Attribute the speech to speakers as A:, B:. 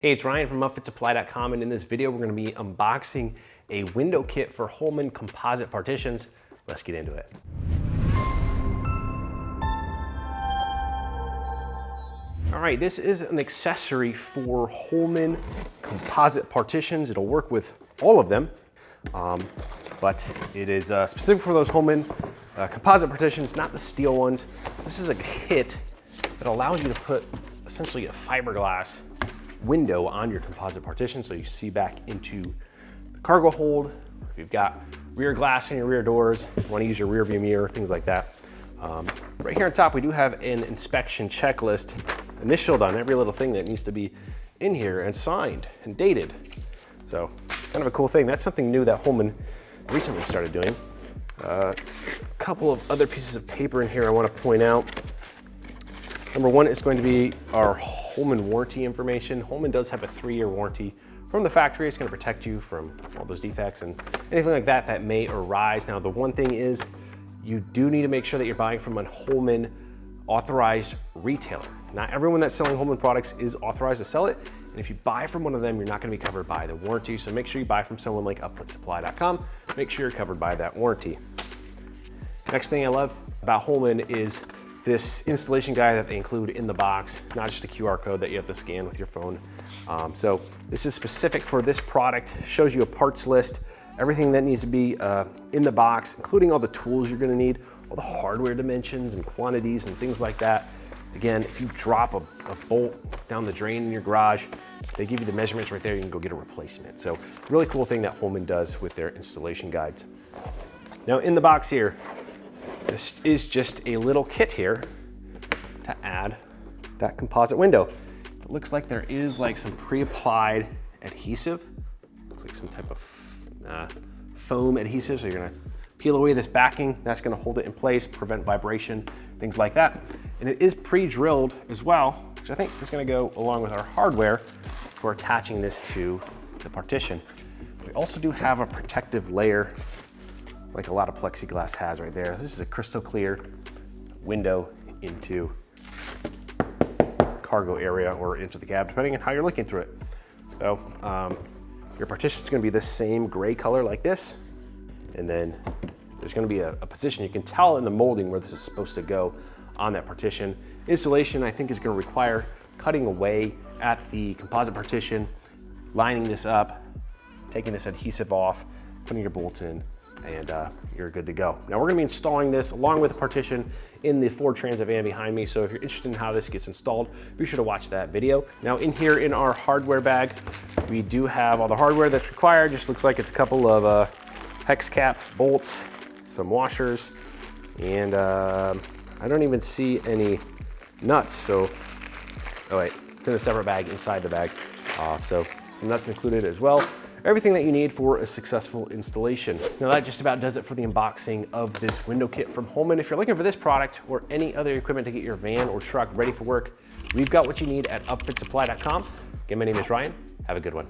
A: Hey, it's Ryan from UpfitSupply.com, and in this video, we're gonna be unboxing a window kit for Holman Composite Partitions. Let's get into it. All right, this is an accessory for Holman Composite Partitions. It'll work with all of them, but it is specific for those Holman Composite Partitions, not the steel ones. This is a kit that allows you to put essentially a fiberglass window on your composite partition so you see back into the cargo hold. If you've got rear glass in your rear doors, you want to use your rear view mirror, things like that. Right here on top, we do have an inspection checklist initialed on every little thing that needs to be in here and signed and dated. So kind of a cool thing. That's something new that Holman recently started doing. A couple of other pieces of paper in here I want to point out. Number one is going to be our Holman warranty information. Holman does have a 3-year warranty from the factory. It's going to protect you from all those defects and anything like that that may arise. Now, the one thing is you do need to make sure that you're buying from a Holman authorized retailer. Not everyone that's selling Holman products is authorized to sell it. And if you buy from one of them, you're not going to be covered by the warranty. So make sure you buy from someone like UpfitSupply.com. Make sure you're covered by that warranty. Next thing I love about Holman is this installation guide that they include in the box, not just a QR code that you have to scan with your phone. So this is specific for this product, shows you a parts list, everything that needs to be in the box, including all the tools you're gonna need, all the hardware dimensions and quantities and things like that. Again, if you drop a bolt down the drain in your garage, they give you the measurements right there, you can go get a replacement. So really cool thing that Holman does with their installation guides. Now in the box here, this is just a little kit here to add that composite window. It looks like there is like some pre-applied adhesive. Looks like some type of foam adhesive. So you're gonna peel away this backing. That's gonna hold it in place, prevent vibration, things like that. And it is pre-drilled as well, which I think is gonna go along with our hardware for attaching this to the partition. We also do have a protective layer like a lot of plexiglass has right there. This is a crystal clear window into cargo area or into the cab, depending on how you're looking through it. So your partition is going to be the same gray color like this. And then there's going to be a position, you can tell in the molding where this is supposed to go on that partition. Installation, I think, is going to require cutting away at the composite partition, lining this up, taking this adhesive off, putting your bolts in, and you're good to go. Now we're gonna be installing this along with the partition in the Ford Transit van behind me. So if you're interested in how this gets installed, be sure to watch that video. Now in here in our hardware bag, we do have all the hardware that's required. Just looks like it's a couple of hex cap bolts, some washers, and I don't even see any nuts. So, oh wait, it's in a separate bag inside the bag. So some nuts included as well. Everything that you need for a successful installation. Now that just about does it for the unboxing of this window kit from Holman. If you're looking for this product or any other equipment to get your van or truck ready for work, we've got what you need at UpfitSupply.com. Again, my name is Ryan. Have a good one.